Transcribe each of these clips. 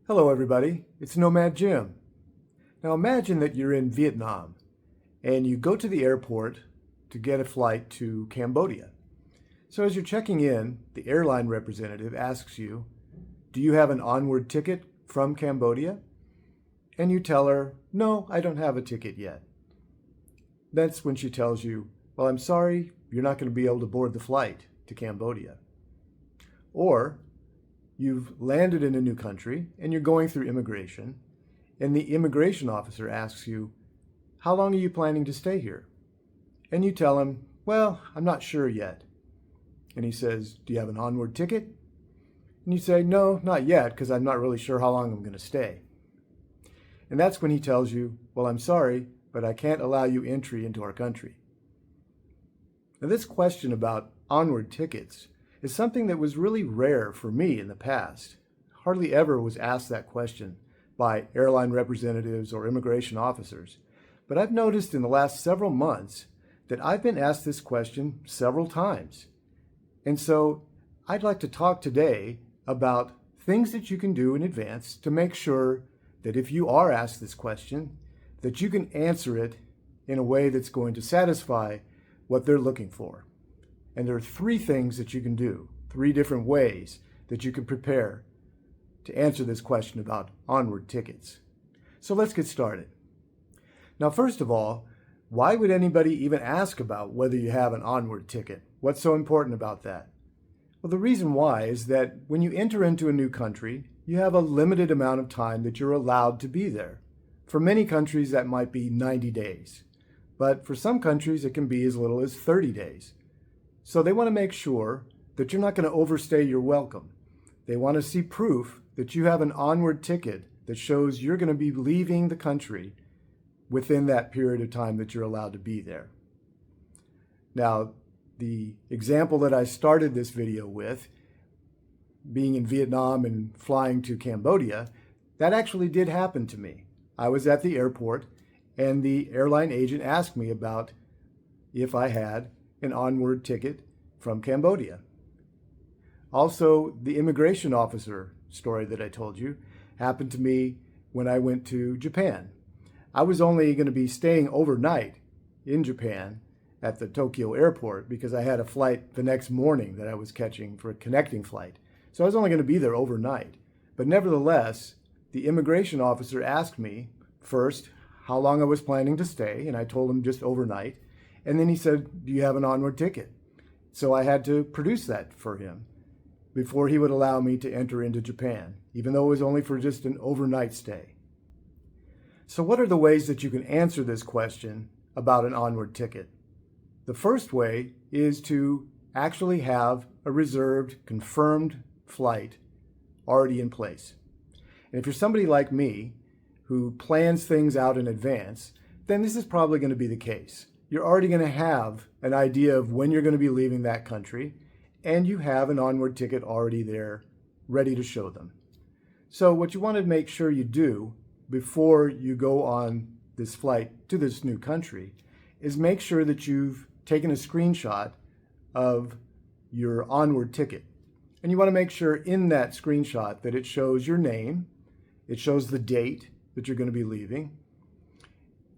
Hello everybody, it's Nomad Jim. Now imagine that you're in Vietnam and you go to the airport to get a flight to Cambodia. So as you're checking in, the airline representative asks you, do you have an Onward ticket from Cambodia? And you tell her, no, I don't have a ticket yet. That's when she tells you, well, I'm sorry, you're not going to be able to board the flight to Cambodia. Or you've landed in a new country and you're going through immigration, and the immigration officer asks you, how long are you planning to stay here? And you tell him, well, I'm not sure yet. And he says, do you have an Onward ticket? And you say, no, not yet, because I'm not really sure how long I'm going to stay. And that's when he tells you, well, I'm sorry, but I can't allow you entry into our country. Now, this question about Onward tickets is something that was really rare for me in the past. Hardly ever was asked that question by airline representatives or immigration officers. But I've noticed in the last several months that I've been asked this question several times. And so I'd like to talk today about things that you can do in advance to make sure that if you are asked this question, that you can answer it in a way that's going to satisfy what they're looking for. And there are three things that you can do, three different ways that you can prepare to answer this question about Onward tickets. So let's get started. Now, first of all, why would anybody even ask about whether you have an Onward ticket? What's so important about that? Well, the reason why is that when you enter into a new country, you have a limited amount of time that you're allowed to be there. For many countries, that might be 90 days. But for some countries, it can be as little as 30 days. So they want to make sure that you're not going to overstay your welcome. They want to see proof that you have an Onward ticket that shows you're going to be leaving the country within that period of time that you're allowed to be there. Now, the example that I started this video with, being in Vietnam and flying to Cambodia, that actually did happen to me. I was at the airport and the airline agent asked me about if I had an Onward ticket from Cambodia. Also, the immigration officer story that I told you happened to me when I went to Japan. I was only going to be staying overnight in Japan at the Tokyo airport because I had a flight the next morning that I was catching for a connecting flight. So I was only going to be there overnight. But nevertheless, the immigration officer asked me first how long I was planning to stay, and I told him just overnight. And then he said, do you have an Onward ticket? So I had to produce that for him before he would allow me to enter into Japan, even though it was only for just an overnight stay. So what are the ways that you can answer this question about an Onward ticket? The first way is to actually have a reserved, confirmed flight already in place. And if you're somebody like me who plans things out in advance, then this is probably going to be the case. You're already going to have an idea of when you're going to be leaving that country, and you have an Onward ticket already there, ready to show them. So what you want to make sure you do before you go on this flight to this new country is make sure that you've taken a screenshot of your Onward ticket. And you want to make sure in that screenshot that it shows your name, it shows the date that you're going to be leaving,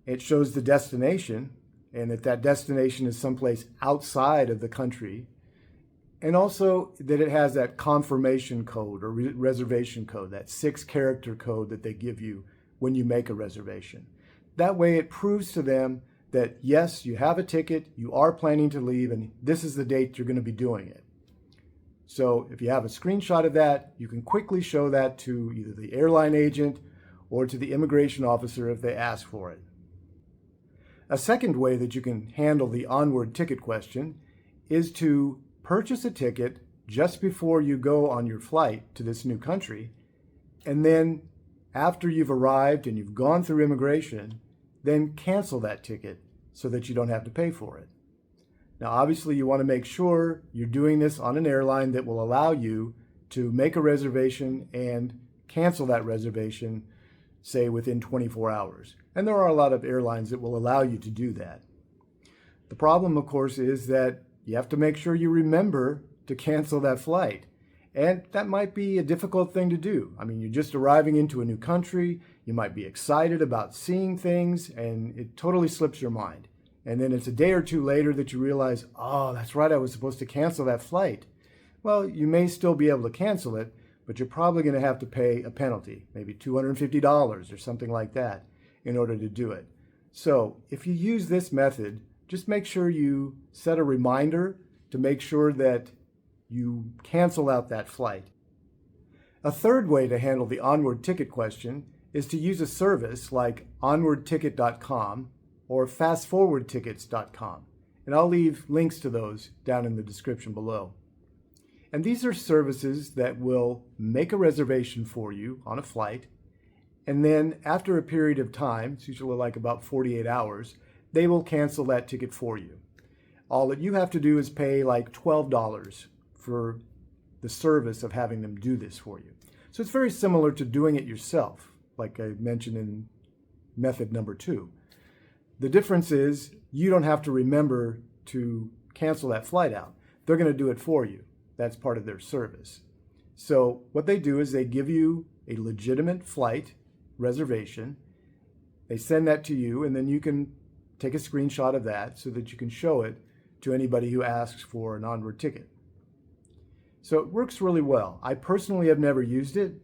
it shows the destination, and that destination is someplace outside of the country, and also that it has that confirmation code or reservation code, that 6-character code that they give you when you make a reservation. That way it proves to them that yes, you have a ticket, you are planning to leave, and this is the date you're going to be doing it. So if you have a screenshot of that, you can quickly show that to either the airline agent or to the immigration officer if they ask for it. A second way that you can handle the Onward ticket question is to purchase a ticket just before you go on your flight to this new country, and then after you've arrived and you've gone through immigration, then cancel that ticket so that you don't have to pay for it. Now, obviously, you want to make sure you're doing this on an airline that will allow you to make a reservation and cancel that reservation, say, within 24 hours. And there are a lot of airlines that will allow you to do that. The problem, of course, is that you have to make sure you remember to cancel that flight. And that might be a difficult thing to do. I mean, you're just arriving into a new country, you might be excited about seeing things, and it totally slips your mind. And then it's a day or two later that you realize, oh, that's right, I was supposed to cancel that flight. Well, you may still be able to cancel it, but you're probably going to have to pay a penalty, maybe $250 or something like that, in order to do it. So if you use this method, just make sure you set a reminder to make sure that you cancel out that flight. A third way to handle the Onward ticket question is to use a service like onwardticket.com or fastforwardtickets.com. And I'll leave links to those down in the description below. And these are services that will make a reservation for you on a flight, and then after a period of time, it's usually like about 48 hours, they will cancel that ticket for you. All that you have to do is pay like $12 for the service of having them do this for you. So it's very similar to doing it yourself, like I mentioned in method number 2. The difference is you don't have to remember to cancel that flight out. They're going to do it for you. That's part of their service. So what they do is they give you a legitimate flight reservation. They send that to you, and then you can take a screenshot of that so that you can show it to anybody who asks for an Onward ticket. So it works really well. I personally have never used it,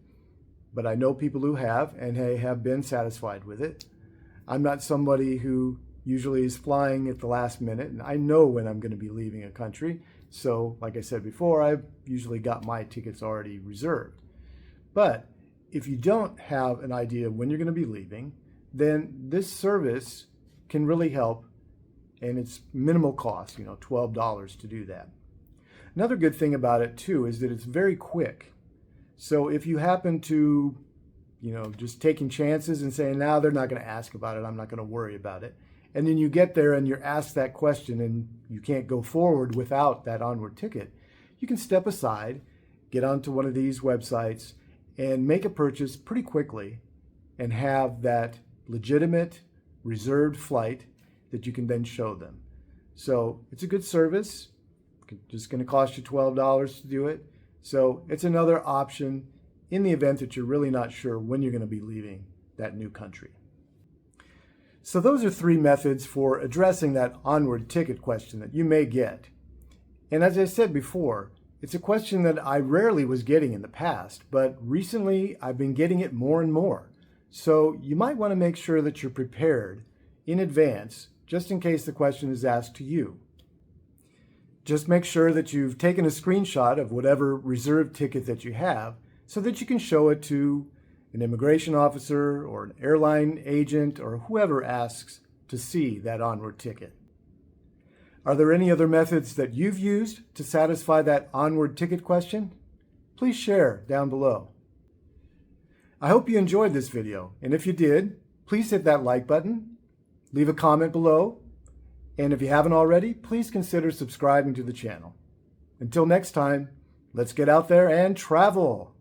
but I know people who have, and they have been satisfied with it. I'm not somebody who usually is flying at the last minute, and I know when I'm going to be leaving a country. So, like I said before, I've usually got my tickets already reserved. But if you don't have an idea when you're going to be leaving, then this service can really help, and it's minimal cost, $12 to do that. Another good thing about it too is that it's very quick. So if you happen to, just taking chances and saying, now they're not going to ask about it, I'm not going to worry about it. And then you get there and you're asked that question and you can't go forward without that Onward ticket, you can step aside, get onto one of these websites, and make a purchase pretty quickly and have that legitimate reserved flight that you can then show them. So it's a good service. It's just going to cost you $12 to do it. So it's another option in the event that you're really not sure when you're going to be leaving that new country. So those are 3 methods for addressing that Onward ticket question that you may get. And as I said before, it's a question that I rarely was getting in the past, but recently I've been getting it more and more. So you might want to make sure that you're prepared in advance, just in case the question is asked to you. Just make sure that you've taken a screenshot of whatever reserved ticket that you have so that you can show it to an immigration officer or an airline agent or whoever asks to see that Onward ticket. Are there any other methods that you've used to satisfy that Onward ticket question? Please share down below. I hope you enjoyed this video, and if you did, please hit that like button, leave a comment below, and if you haven't already, please consider subscribing to the channel. Until next time, let's get out there and travel!